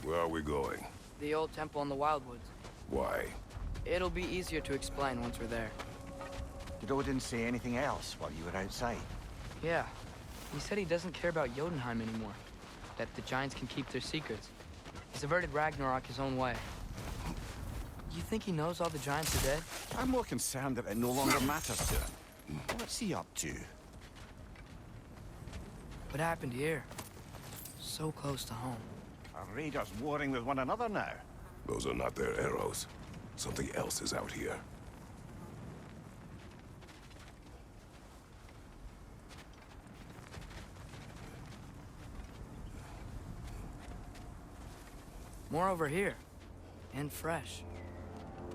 Where are we going? The old temple in the Wildwoods. Why? It'll be easier to explain once we're there. Did Odin say anything else while you were outside? Yeah. He said he doesn't care about Jotunheim anymore. That the giants can keep their secrets. He's averted Ragnarok his own way. You think he knows all the giants are dead? I'm more concerned that it no longer matters to him. What's he up to? What happened here? So close to home. Are raiders warring with one another now? Those are not their arrows. Something else is out here. More over here. And fresh.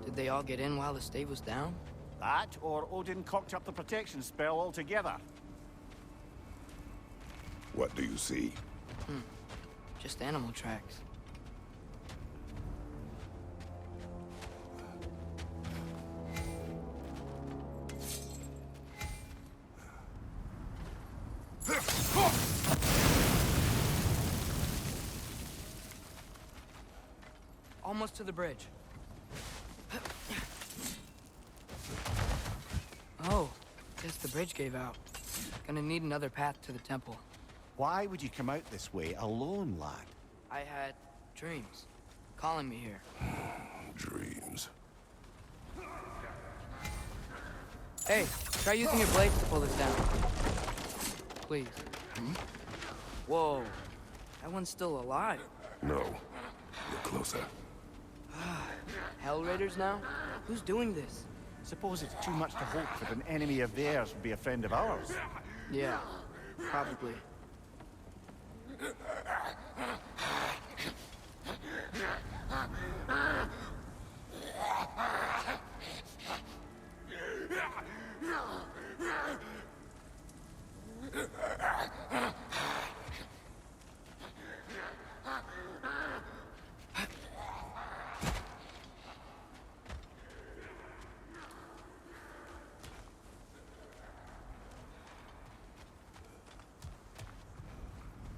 Did they all get in while the stave was down? That, or Odin cocked up the protection spell altogether. What do you see? Just animal tracks. Almost to the bridge. Oh, guess the bridge gave out. Gonna need another path to the temple. Why would you come out this way alone, lad? I had dreams calling me here. Dreams. Hey, try using your blades to pull this down. Please. Whoa, that one's still alive. No. Look closer. Hell Raiders now? Who's doing this? Suppose it's too much to hope that an enemy of theirs would be a friend of ours. Yeah, probably.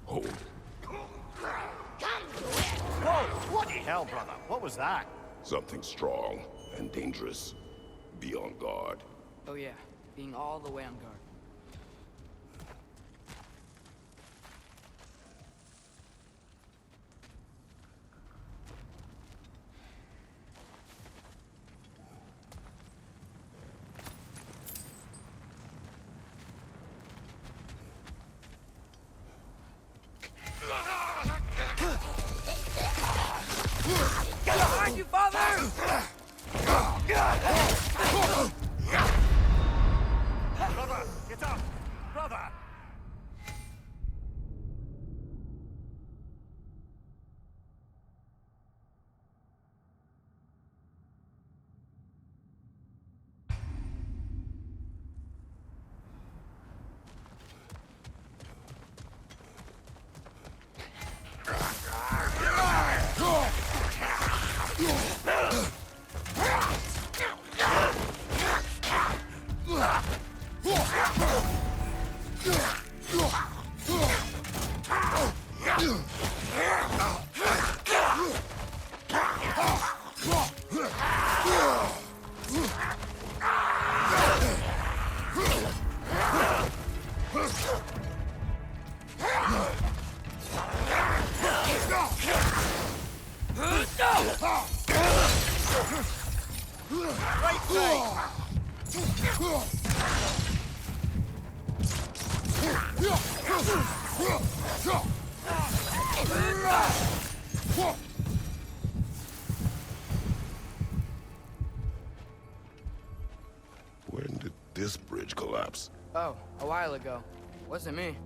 Hold. Whoa! Bloody hell, brother! What was that? Something strong and dangerous. Be on guard. Oh yeah, being all the way on guard. Behind you, father! Brother, get up! Brother! When did this bridge collapse? Oh, a while ago. Wasn't me.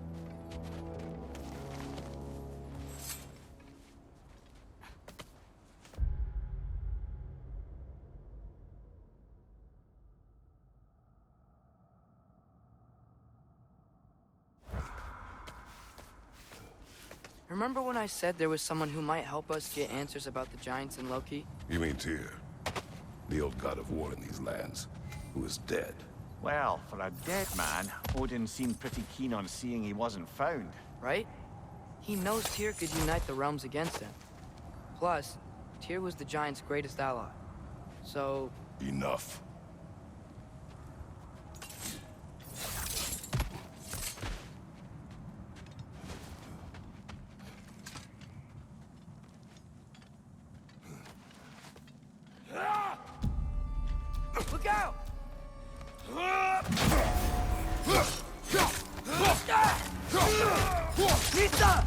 Remember when I said there was someone who might help us get answers about the giants and Loki? You mean Tyr? The old god of war in these lands, who is dead. Well, for a dead man, Odin seemed pretty keen on seeing he wasn't found. Right? He knows Tyr could unite the realms against him. Plus, Tyr was the Giants' greatest ally. So, Enough. look out! Nista!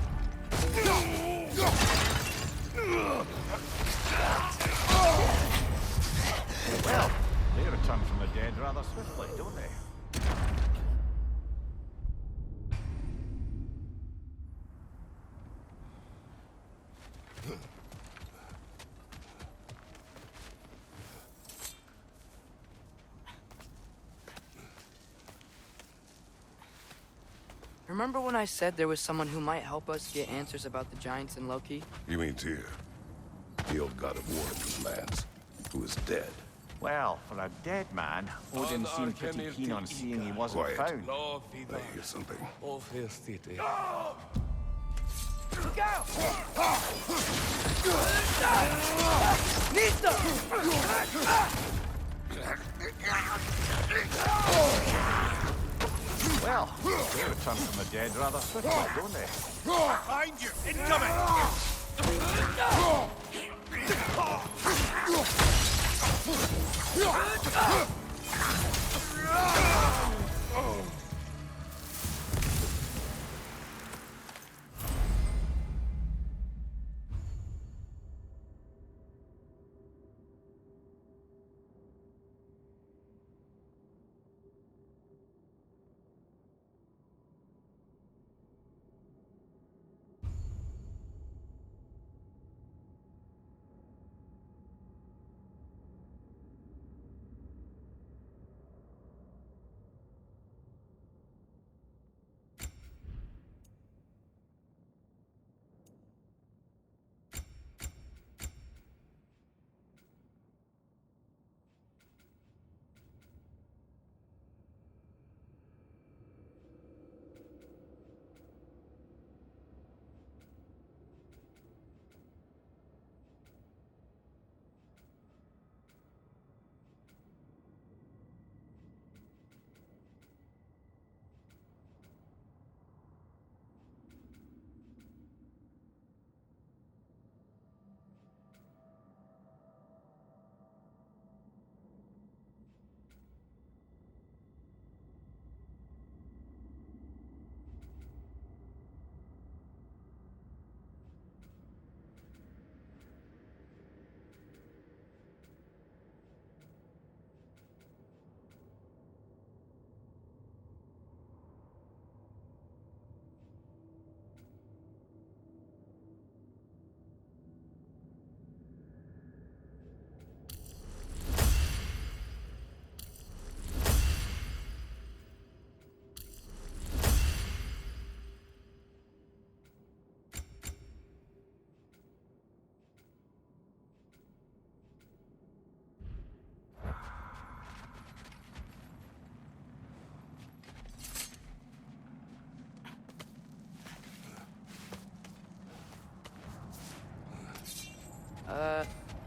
Well, they return from the dead rather swiftly, don't they? Remember when I said there was someone who might help us get answers about the Giants and Loki? You mean Tyr? The old god of war in these lands, who is dead. Well, for a dead man, Odin seemed pretty keen on seeing he wasn't Quiet. found. I hear something. Look out! Nista! Well, they return from the dead rather swiftly, don't they? Behind you! Incoming!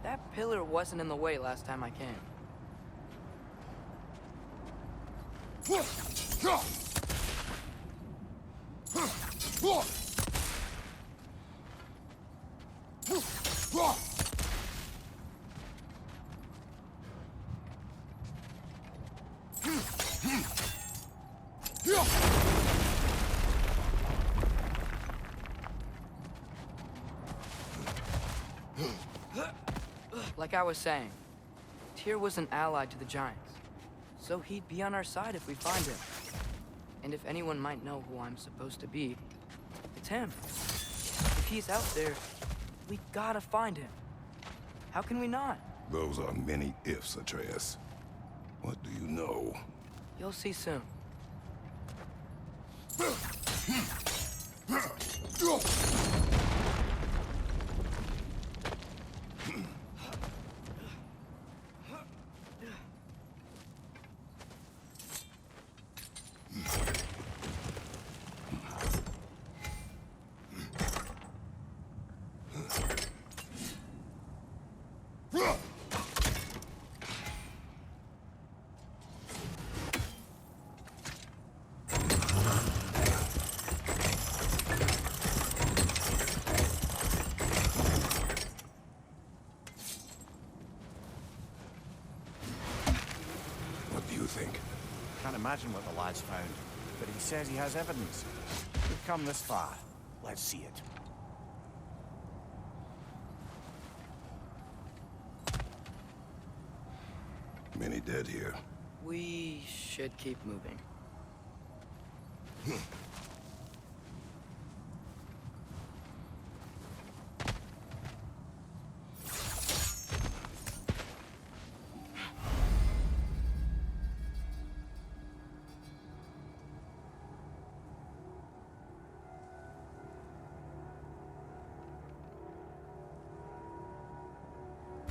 That pillar wasn't in the way last time I came. Like I was saying, Tyr was an ally to the Giants, so he'd be on our side if we find him. And if anyone might know who I'm supposed to be, it's him. If he's out there, we gotta find him. How can we not? Those are many ifs, Atreus. What do you know? You'll see soon. Can't imagine what the lad's found, but he says he has evidence. We've come this far. Let's see it. Many dead here. We should keep moving.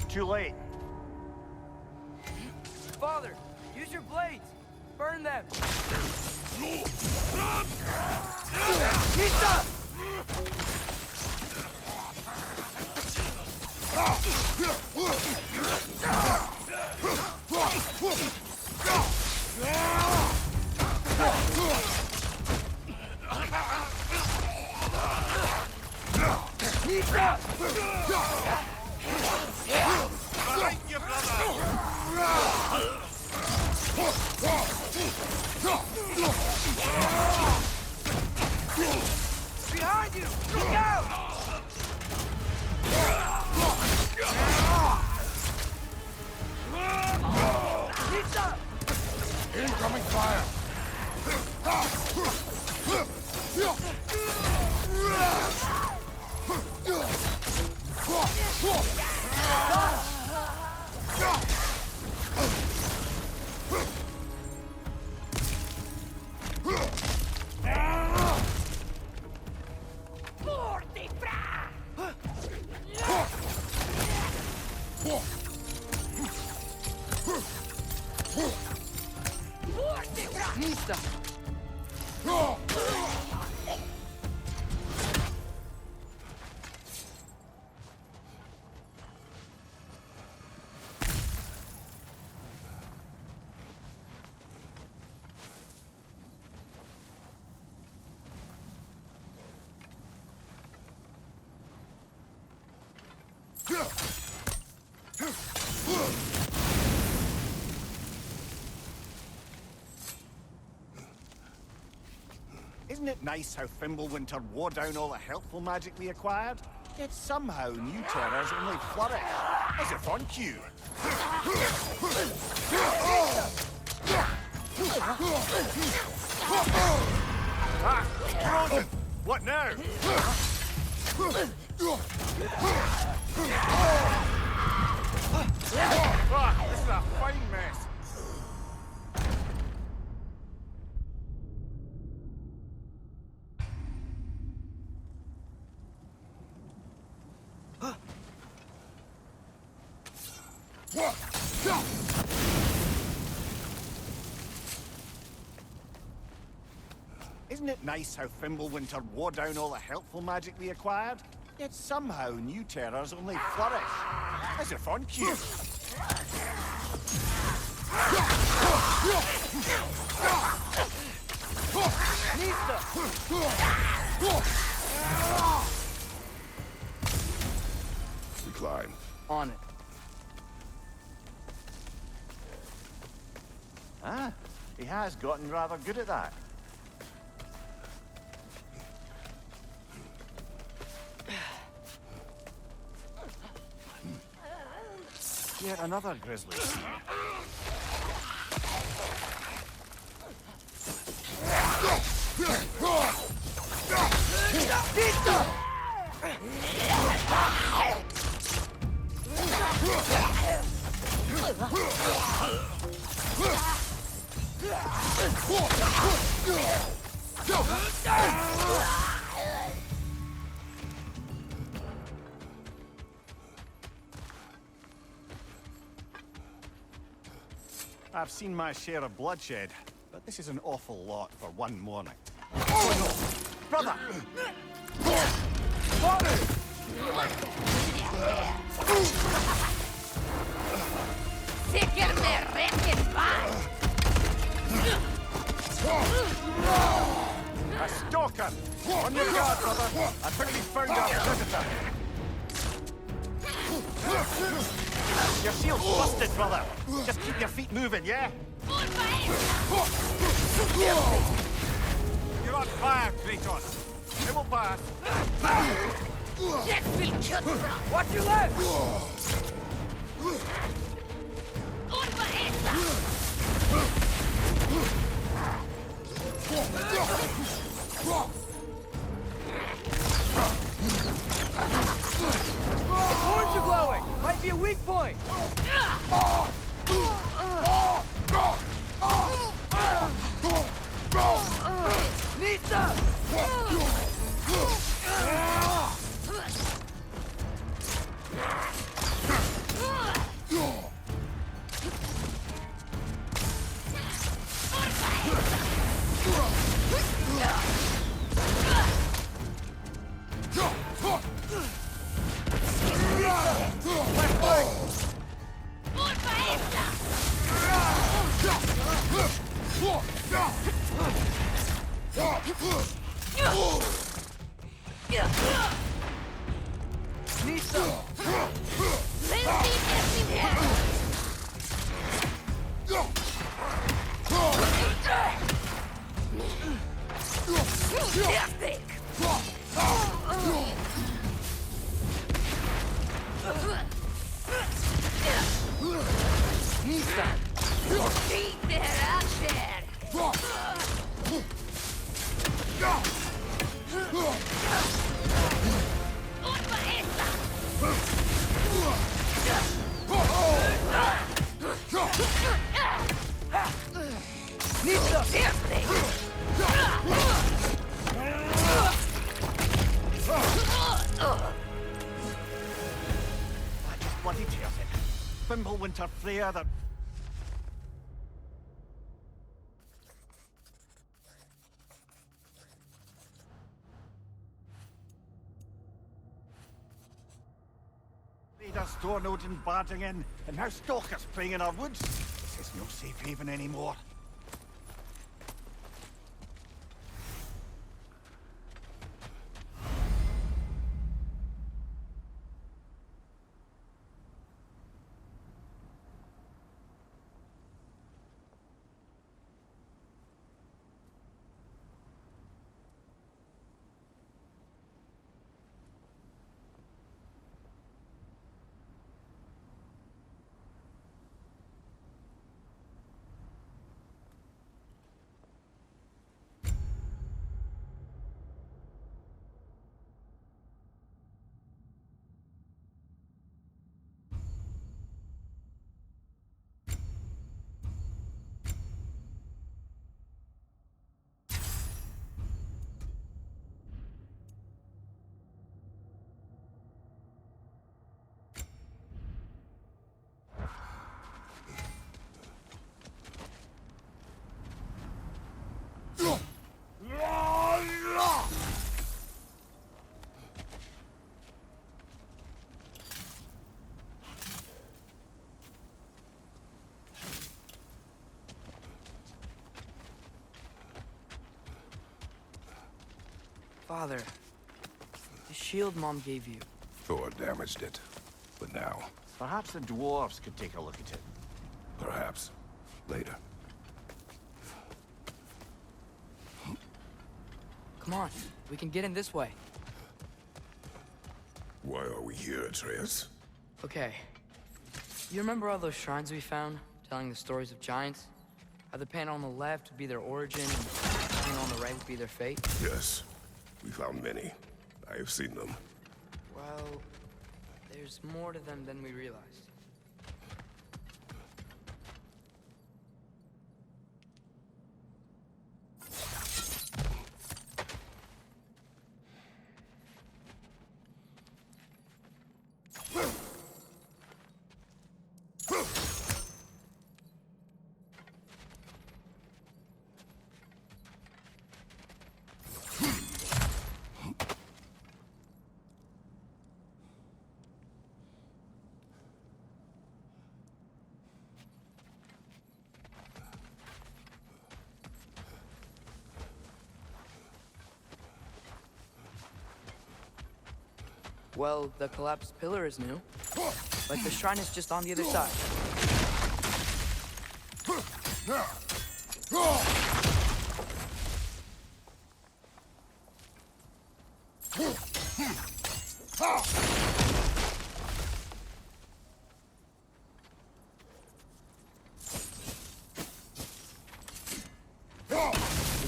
Too late. Father, use your blades! Burn them! Pizza! Behind you, brother! Behind you! Look out! Pizza! Incoming fire! Mista! Isn't it nice how Fimbulwinter wore down all the helpful magic we acquired? Yet somehow new terrors only flourish, as if on cue. Frozen! What now? This is a fine mess. Isn't it nice how Fimbulwinter wore down all the helpful magic we acquired? Yet somehow new terrors only flourish, as if on cue. We climb. On it. Ah, he has gotten rather good at that. Yet another grizzly. I've seen my share of bloodshed, but this is an awful lot for one morning. Oh no! Brother! A stalker! On your guard, brother! I think we found our visitor! Your shield's busted, brother! Just keep your feet moving, yeah? On fire! now, Kratos. It will pass. Watch your left! Horns are glowing! Might be a weak point! Nista! Bloody tears it. Fimbulwinter Freya, the... Raiders Stornode and Bardingen, and now stalkers preying in our woods. This is no safe haven anymore. Father, the shield Mom gave you. Thor damaged it. But now, Perhaps the dwarves could take a look at it. perhaps, later. Come on, we can get in this way. Why are we here, Atreus? Okay. You remember all those shrines we found, telling the stories of giants? How the panel on the left would be their origin, and the panel on the right would be their fate? Yes, we found many. I have seen them. Well, there's more to them than we realized. Well, the collapsed pillar is new, but the shrine is just on the other side.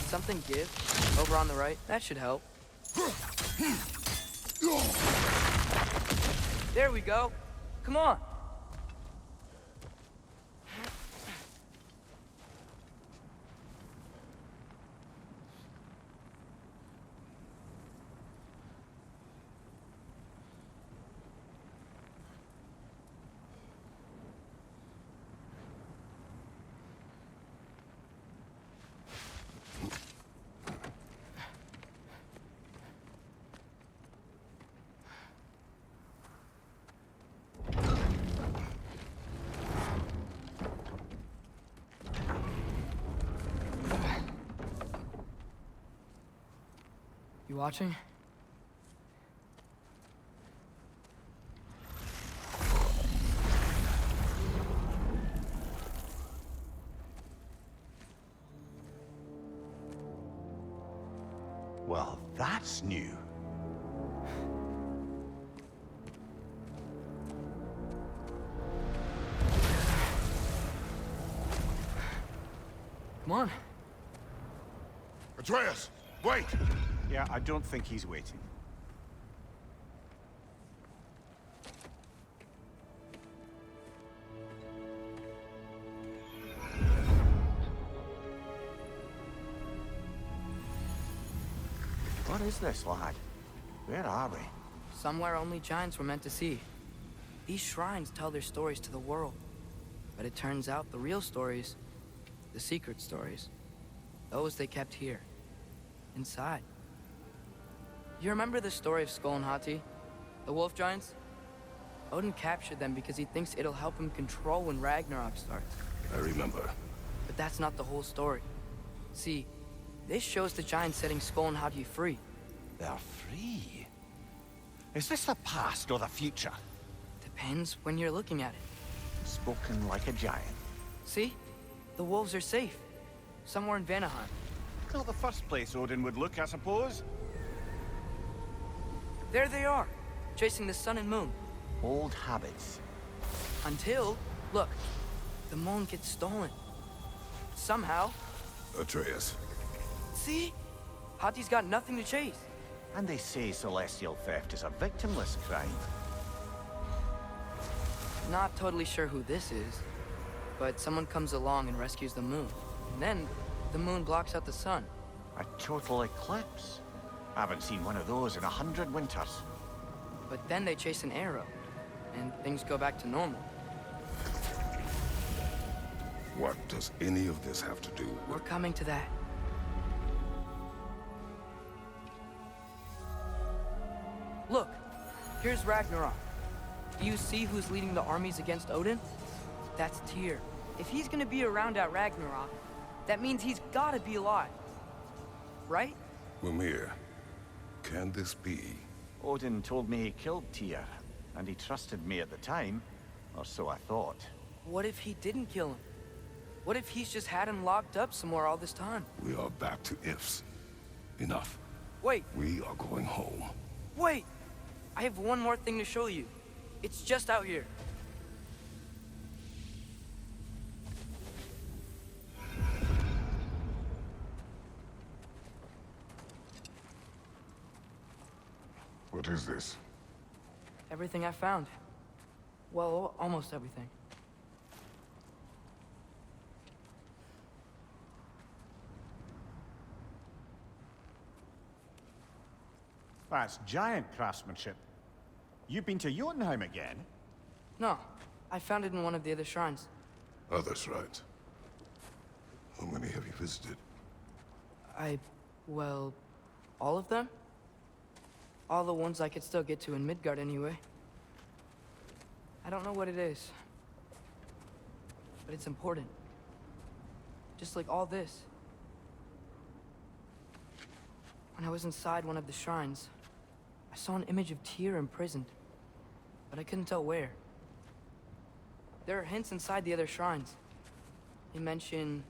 something give? Over on the right? That should help. There we go. Come on. You watching? Well, that's new. Come on. Atreus, wait! Yeah, I don't think he's waiting. What is this, lad? Where are we? Somewhere only giants were meant to see. These shrines tell their stories to the world. But it turns out the real stories, the secret stories, those they kept here, inside. You remember the story of Skull and Hati? The wolf giants? Odin captured them because he thinks it'll help him control when Ragnarok starts. I remember. But that's not the whole story. See, this shows the giants setting Skull and Hati free. They're free. Is this the past or the future? Depends when you're looking at it. Spoken like a giant. See? The wolves are safe. Somewhere in Vanaheim. Not the first place Odin would look, I suppose. There they are, chasing the sun and moon. Old habits. Until, look, the moon gets stolen. Somehow. Atreus. See? Hati's got nothing to chase. And they say celestial theft is a victimless crime. Not totally sure who this is, but someone comes along and rescues the moon. And then, the moon blocks out the sun. A total eclipse. I haven't seen one of those in 100 winters. But then they chase an arrow, and things go back to normal. What does any of this have to do with... We're coming to that. Look, here's Ragnarok. Do you see who's leading the armies against Odin? That's Tyr. If he's gonna be around at Ragnarok, that means he's gotta be alive. Right? Mimir, can this be? Odin told me he killed Tyr, and he trusted me at the time, or so I thought. What if he didn't kill him? What if he's just had him locked up somewhere all this time? We are back to ifs. Enough. Wait, We are going home. wait! I have one more thing to show you. It's just out here. What is this? Everything I found. Well, almost everything. That's giant craftsmanship. You've been to Jotunheim again? No, I found it in one of the other shrines. Other shrines. How many have you visited? Well, all of them? All the ones I could still get to in Midgard anyway. I don't know what it is. But it's important. Just like all this. When I was inside one of the shrines, I saw an image of Tyr imprisoned. But I couldn't tell where. There are hints inside the other shrines. They mention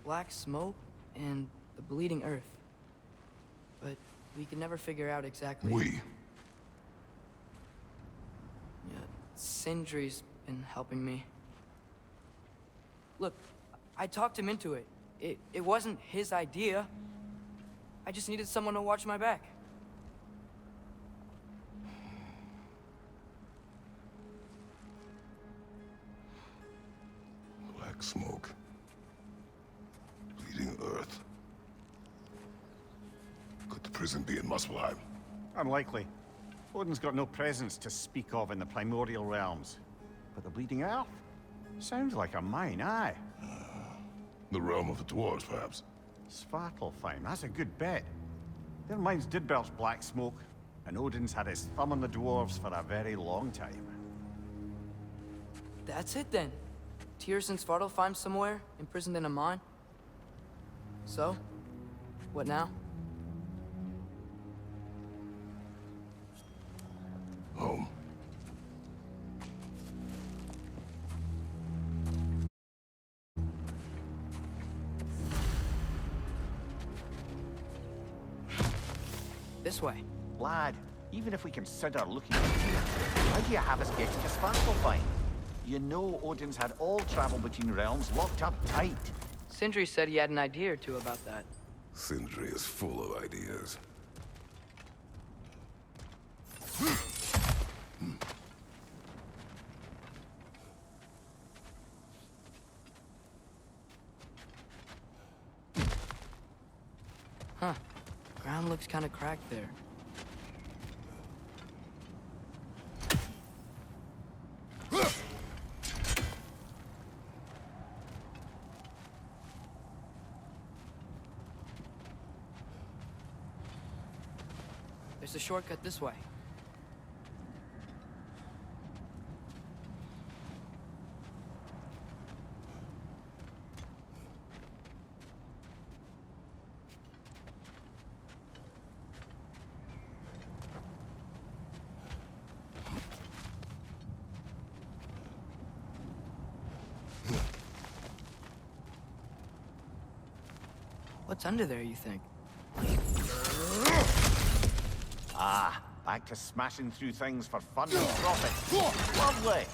black smoke and the bleeding earth. But we can never figure out exactly. We. Yeah, Sindri's been helping me. Look, I talked him into it. It wasn't his idea. I just needed someone to watch my back. Black smoke. Bleeding earth. Could the prison be in Muspelheim? Unlikely. Odin's got no presence to speak of in the primordial realms. But the Bleeding Earth? Sounds like a mine, aye. The realm of the dwarves, perhaps? Svartalfheim, that's a good bet. Their mines did belch black smoke, and Odin's had his thumb on the dwarves for a very long time. That's it then. Tyr's in Svartalfheim somewhere, imprisoned in a mine. So, what now? Home. This way. Lad, even if we consider looking at here, how do you have us getting to Svartalfheim? You know Odin's had all travel between realms locked up tight. Sindri said he had an idea or two about that. Sindri is full of ideas. Huh. Ground looks kind of cracked there. There's a shortcut this way. What's under there, you think? Ah, back to smashing through things for fun and profit. Lovely!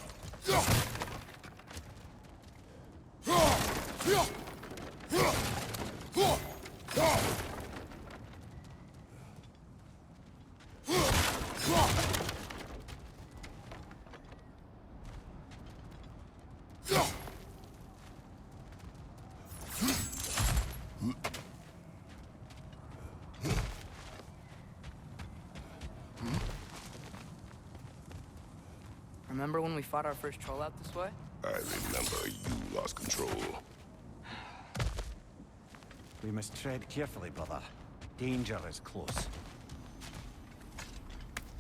Remember when we fought our first troll out this way? I remember you lost control. We must tread carefully, brother. Danger is close.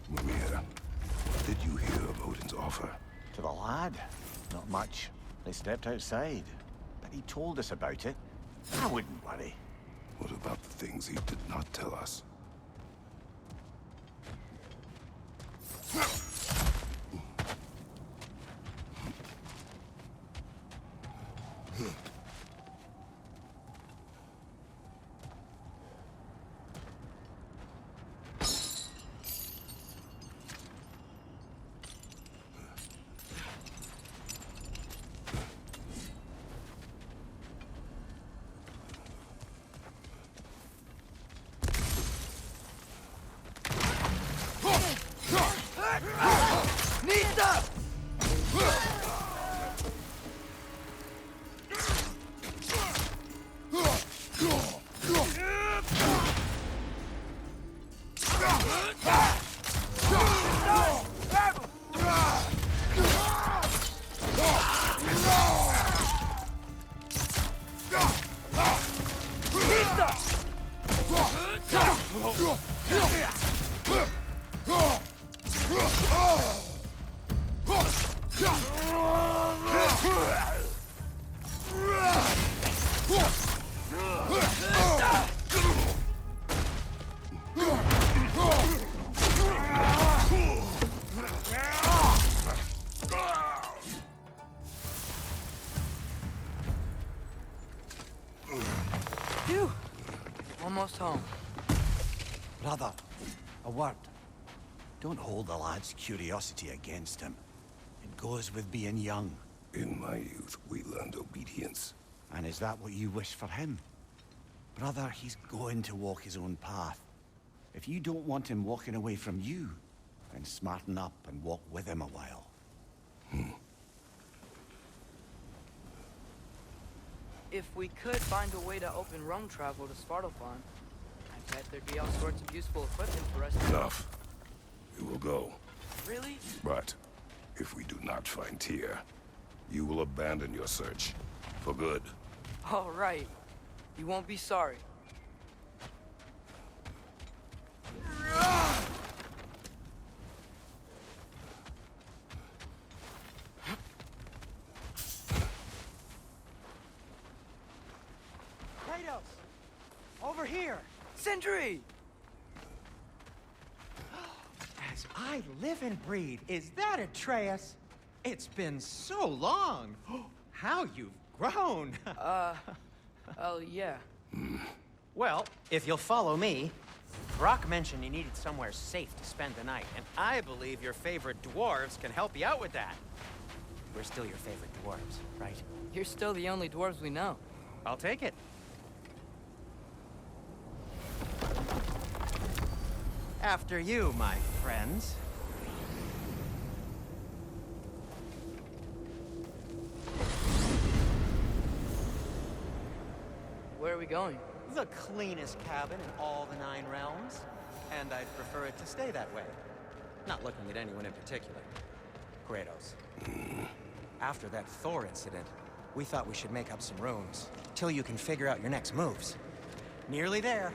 Maria, what did you hear of Odin's offer? To the lad? Not much. They stepped outside. But he told us about it. I wouldn't worry. What about the things he did not tell us? Phew! Almost home. Brother, a word. Don't hold the lad's curiosity against him. It goes with being young. In my youth, we learned obedience. And is that what you wish for him? Brother, he's going to walk his own path. If you don't want him walking away from you, then smarten up and walk with him a while. If we could find a way to open roam travel to Svartalfheim, I bet there'd be all sorts of useful equipment for us to... Enough. We will go. Really? But if we do not find Tyr, you will abandon your search. For good. All right. You won't be sorry. Kratos! Over here! Sentry! As I live and breathe, is that Atreus? It's been so long! How you've grown! Oh, yeah. Well, if you'll follow me, Brock mentioned you needed somewhere safe to spend the night, and I believe your favorite dwarves can help you out with that. We're still your favorite dwarves, right? You're still the only dwarves we know. I'll take it. After you, my friends. Where are we going? The cleanest cabin in all the 9 realms. And I'd prefer it to stay that way. Not looking at anyone in particular. Kratos. After that Thor incident, we thought we should make up some rooms, till you can figure out your next moves. Nearly there.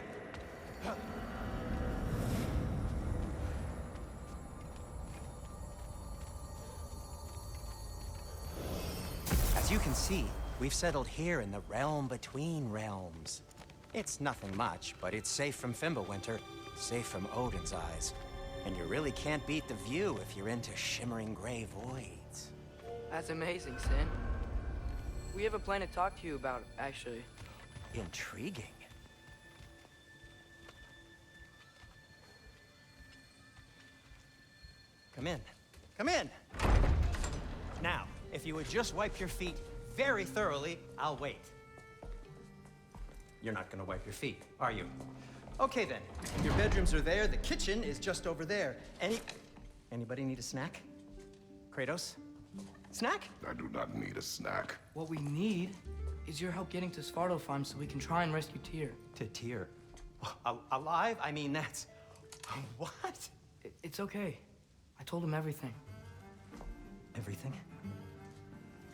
As you can see, we've settled here in the realm between realms. It's nothing much, but it's safe from Fimbulwinter, safe from Odin's eyes. And you really can't beat the view if you're into shimmering gray voids. That's amazing, Sin. We have a plan to talk to you about, actually. Intriguing. Come in. Come in! Now, if you would just wipe your feet very thoroughly, I'll wait. You're not gonna wipe your feet, are you? Okay then. Your bedrooms are there, the kitchen is just over there. Anybody need a snack? Kratos? Snack? I do not need a snack. What we need is your help getting to Svartalfheim so we can try and rescue Tyr. To Tyr? Alive? I mean, that's... What? It's okay. I told him everything. Everything?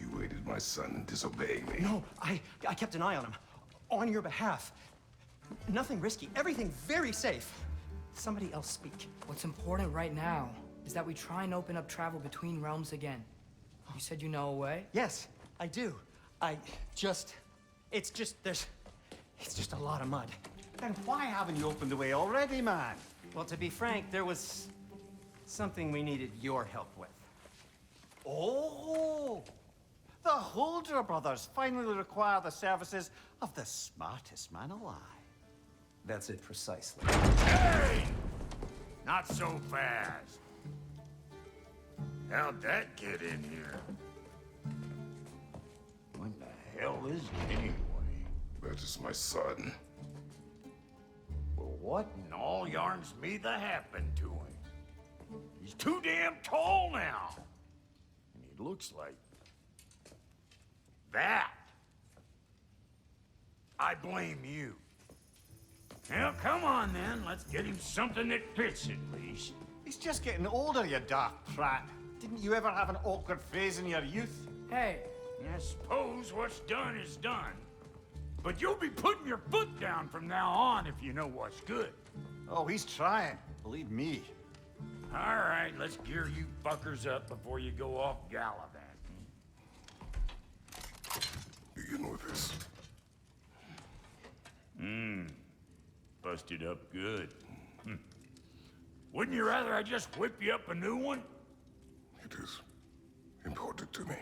You aided my son in disobeying me. No, I kept an eye on him. On your behalf. Nothing risky, everything very safe. Somebody else speak. What's important right now is that we try and open up travel between realms again. You said you know a way? Yes, I do. It's just a lot of mud. Then why haven't you opened the way already, man? Well, to be frank, there was something we needed your help with. Oh! The Holder brothers finally require the services of the smartest man alive. That's it precisely. Hey! Not so fast. How'd that get in here? What the hell is it anyway? That is my son. Well, what in all yarns me that happened to him? He's too damn tall now. And he looks like... that. I blame you. Well, come on then. Let's get him something that fits at least. He's just getting older, you dark prat. Didn't you ever have an awkward phase in your youth? Hey, I suppose what's done is done. But you'll be putting your foot down from now on if you know what's good. Oh, he's trying. Believe me. All right, let's gear you fuckers up before you go off gallivanting. Begin with this. Busted up good. Wouldn't you rather I just whip you up a new one? It is important to me.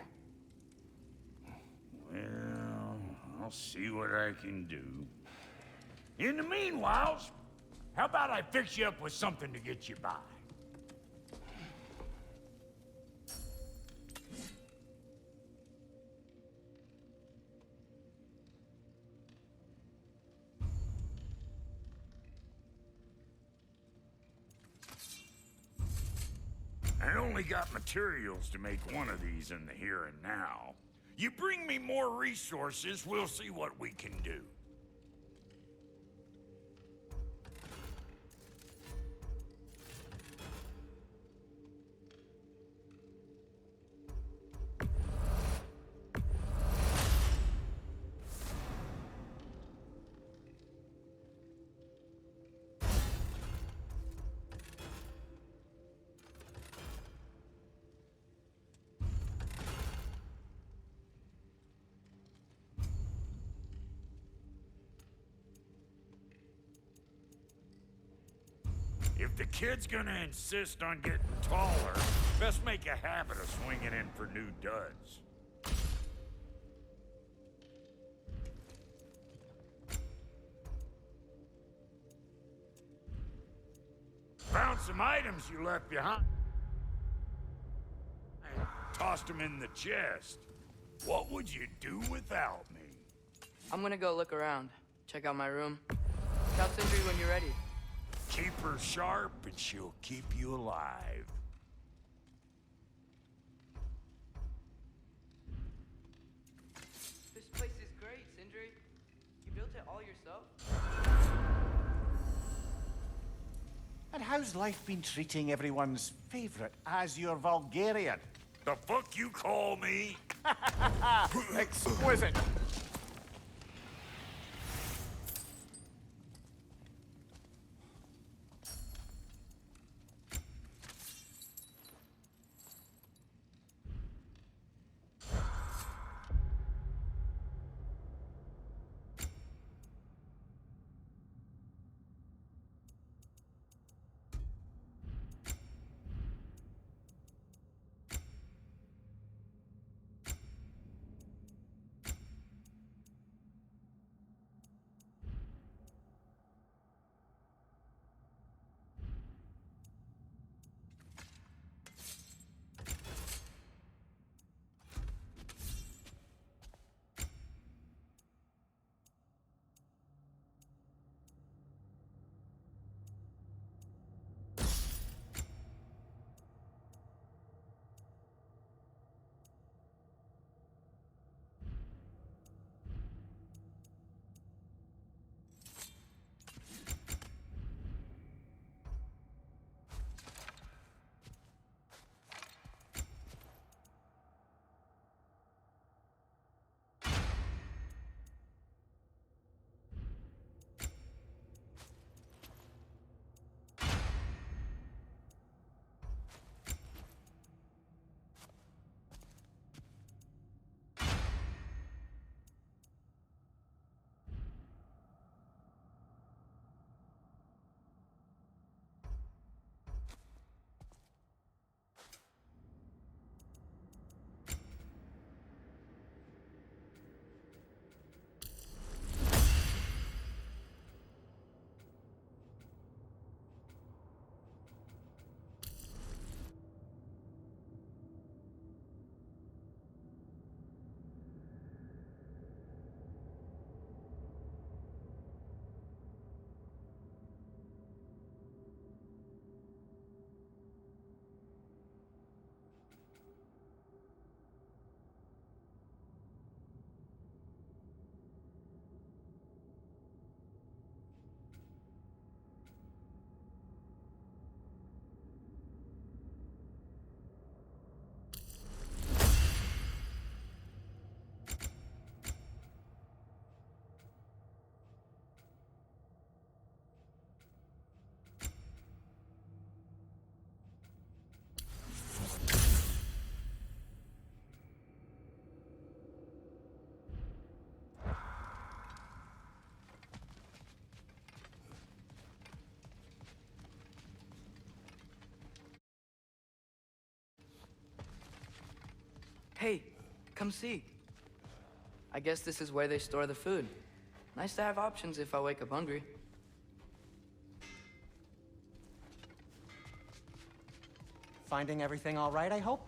Well, I'll see what I can do. In the meanwhile, how about I fix you up with something to get you by? only got materials to make one of these in the here and now. You bring me more resources, we'll see what we can do. If the kid's gonna insist on getting taller, best make a habit of swinging in for new duds. Found some items you left behind. Tossed them in the chest. What would you do without me? I'm gonna go look around. Check out my room. Shout Sindri when you're ready. Keep her sharp and she'll keep you alive. This place is great, Sindri. You built it all yourself? And how's life been treating everyone's favorite Azure Vulgarian? The fuck you call me? Exquisite. Hey, come see. I guess this is where they store the food. Nice to have options if I wake up hungry. Finding everything all right, I hope?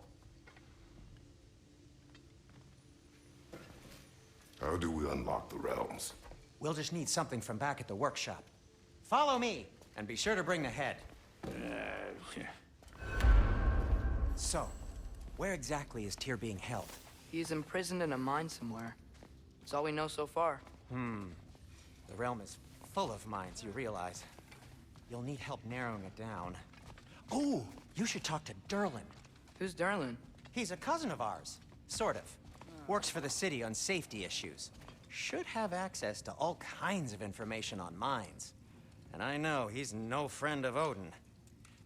How do we unlock the realms? We'll just need something from back at the workshop. Follow me, and be sure to bring the head. So, where exactly is Tyr being held? He's imprisoned in a mine somewhere. That's all we know so far. The realm is full of mines, you realize. You'll need help narrowing it down. Oh, you should talk to Derlin. Who's Darlin? He's a cousin of ours. Sort of. Works for the city on safety issues. Should have access to all kinds of information on mines. And I know he's no friend of Odin.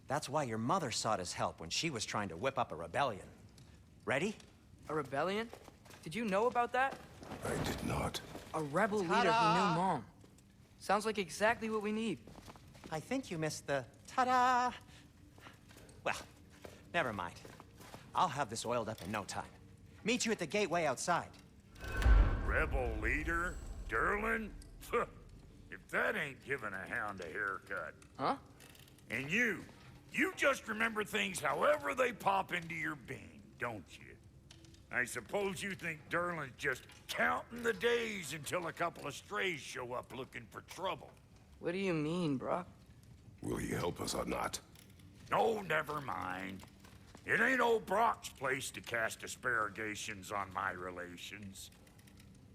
That's why your mother sought his help when she was trying to whip up a rebellion. Ready? A rebellion? Did you know about that? I did not. A rebel leader who knew Mom. Sounds like exactly what we need. I think you missed the ta-da. Well, never mind. I'll have this oiled up in no time. Meet you at the gateway outside. Rebel leader? Derlin? If that ain't giving a hound a haircut. Huh? And you just remember things however they pop into your being, don't you? I suppose you think Derlin's just counting the days until a couple of strays show up looking for trouble. What do you mean, Brock? Will he help us or not? No, never mind. It ain't old Brock's place to cast asparagations on my relations.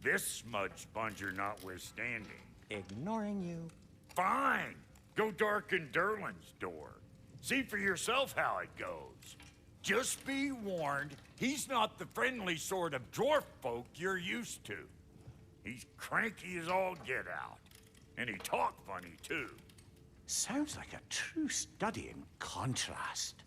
This smudge sponger notwithstanding. Ignoring you. Fine. Go darken Derlin's door. See for yourself how it goes. Just be warned, he's not the friendly sort of dwarf folk you're used to. He's cranky as all get out. And he talk funny, too. Sounds like a true study in contrast.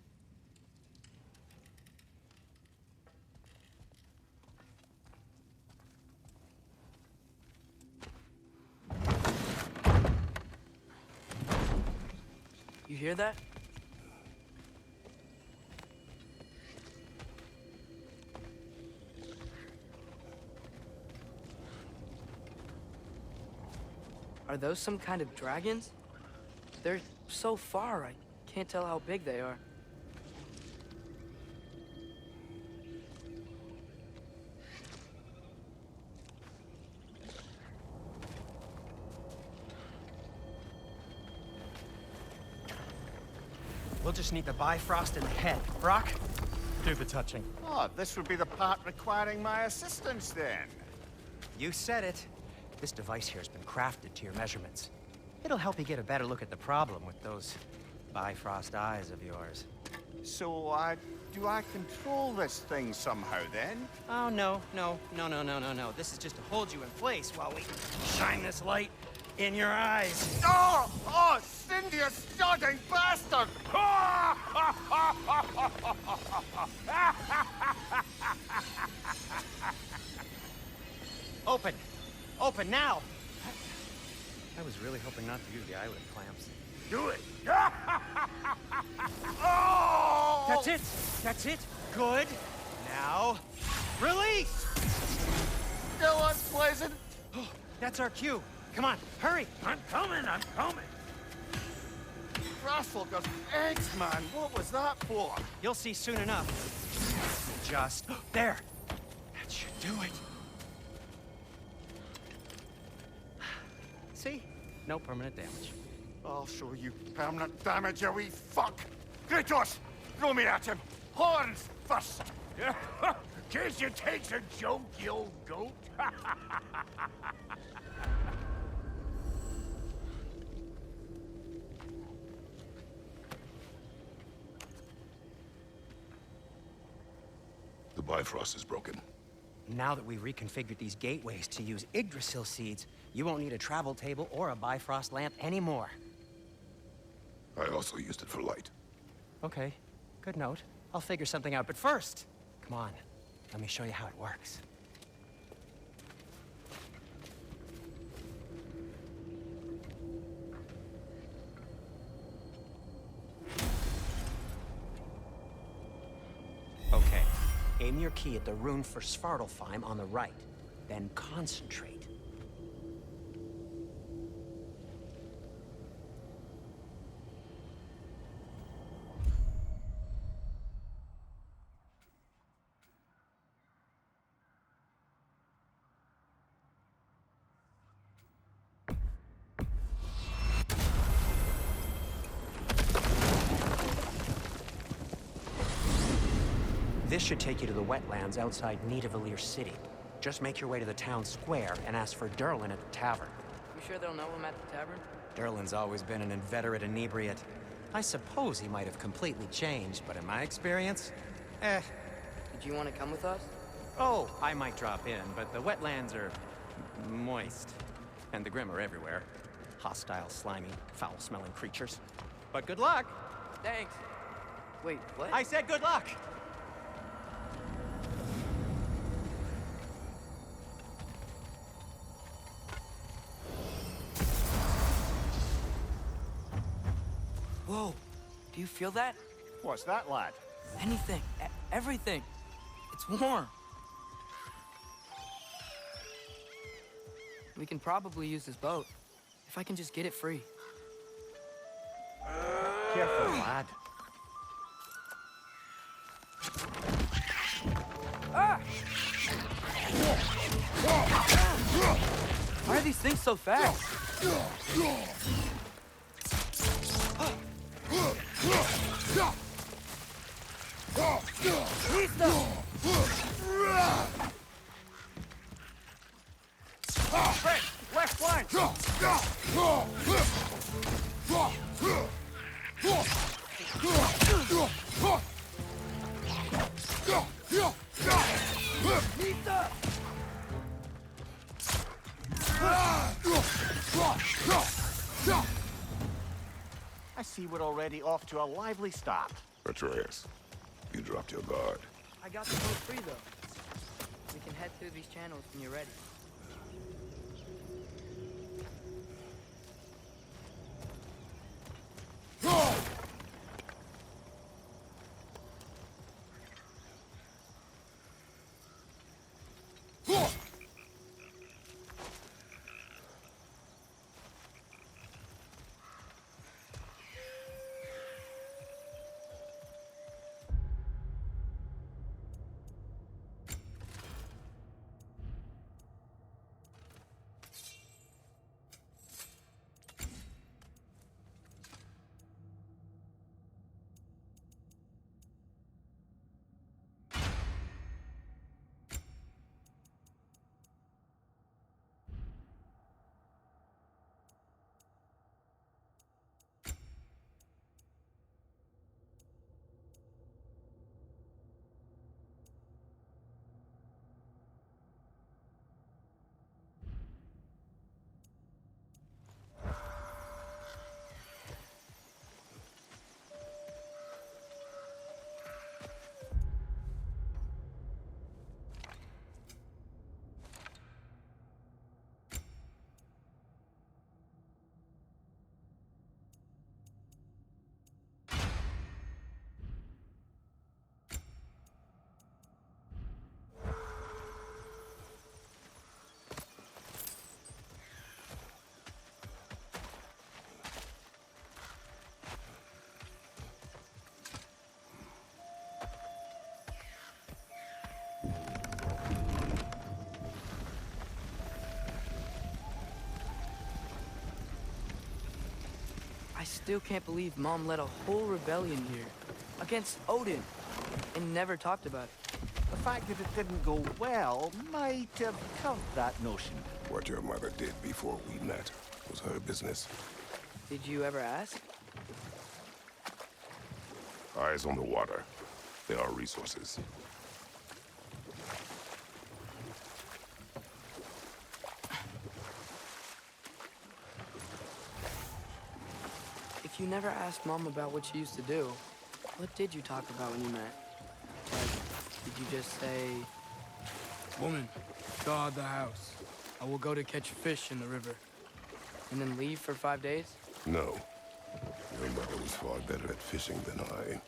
You hear that? Are those some kind of dragons? They're so far, I can't tell how big they are. We'll just need the Bifrost in the head. Brock, do the touching. Oh, this would be the part requiring my assistance then. You said it. This device here has been crafted to your measurements. It'll help you get a better look at the problem with those Bifrost eyes of yours. So, do I control this thing somehow then? Oh, no. This is just to hold you in place while we shine this light in your eyes. Oh! Oh, Cindy, you sodding bastard! Open! Open now! I was really hoping not to use the eyelid clamps. Do it! Oh! That's it! That's it! Good! Now, release! Go on, Pleasant! That's our cue. Come on, hurry! I'm coming! Grasshopper's eggs, man! What was that for? You'll see soon enough. Just... there! That should do it. See? No permanent damage. I'll show you permanent damage, you wee fuck! Kratos! Throw me at him! Horns first! Guess it takes a joke, you old goat. The Bifrost is broken. Now that we've reconfigured these gateways to use Yggdrasil seeds, you won't need a travel table or a Bifrost lamp anymore. I also used it for light. Okay, good note. I'll figure something out, but first, come on, let me show you how it works. Okay, aim your key at the rune for Svartalfheim on the right, then concentrate. This should take you to the wetlands outside Nidavellir City. Just make your way to the town square and ask for Derlin at the tavern. You sure they'll know him at the tavern? Derlin's always been an inveterate inebriate. I suppose he might have completely changed, but in my experience, Did you want to come with us? Oh, I might drop in, but the wetlands are moist. And the Grim are everywhere. Hostile, slimy, foul-smelling creatures. But good luck! Thanks. Wait, what? I said good luck! Whoa, do you feel that? What's that, lad? Anything, everything. It's warm. We can probably use this boat, if I can just get it free. Careful, lad. Ah! Why are these things so fast? Fred, left flank! I see we're already off to a lively start. Atreus, you dropped your guard. I got the boat free, though. We can head through these channels when you're ready. I still can't believe Mom led a whole rebellion here against Odin and never talked about it. The fact that it didn't go well might have covered that notion. What your mother did before we met was her business. Did you ever ask? Eyes on the water. There are resources. If you never asked Mom about what she used to do, what did you talk about when you met? Like, did you just say, "Woman, guard the house. I will go to catch fish in the river," and then leave for 5 days? No. Your mother was far better at fishing than I.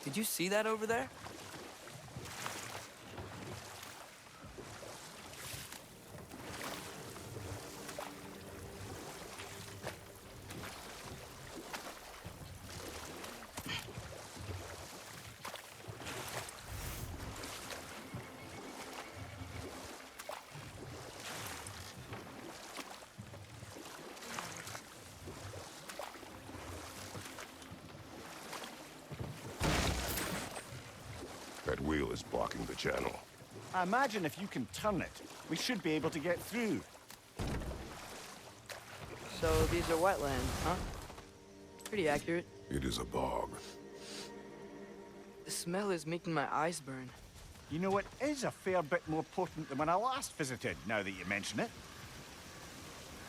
Did you see that over there? That wheel is blocking the channel. I imagine if you can turn it, we should be able to get through. So these are wetlands, huh? Pretty accurate. It is a bog. The smell is making my eyes burn. You know, it is a fair bit more potent than when I last visited, now that you mention it.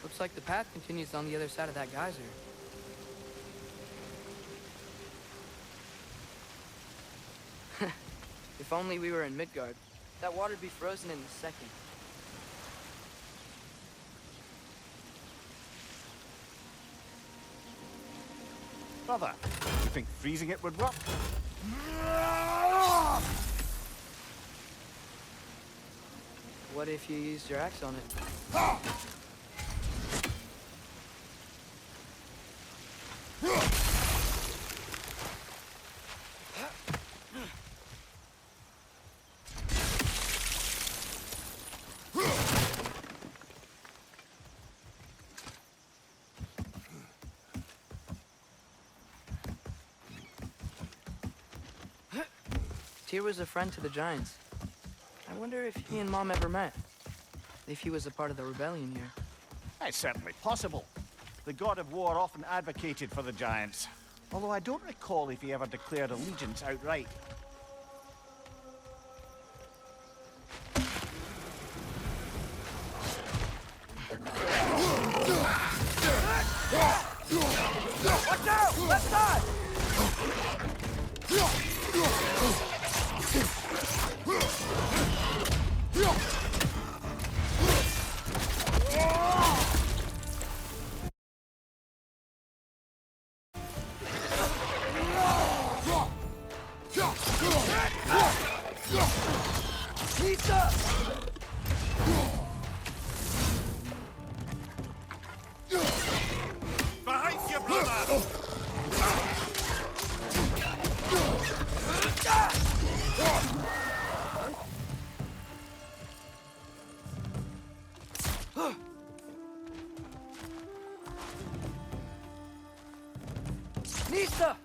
Looks like the path continues on the other side of that geyser. If only we were in Midgard. That water'd be frozen in a second. Brother, you think freezing it would work? What if you used your axe on it? Tyr was a friend to the Giants. I wonder if he and Mom ever met. If he was a part of the rebellion here. It's certainly possible. The god of war often advocated for the Giants. Although I don't recall if he ever declared allegiance outright. Watch out! Left side! Pizza! Behind you, brother! Nista!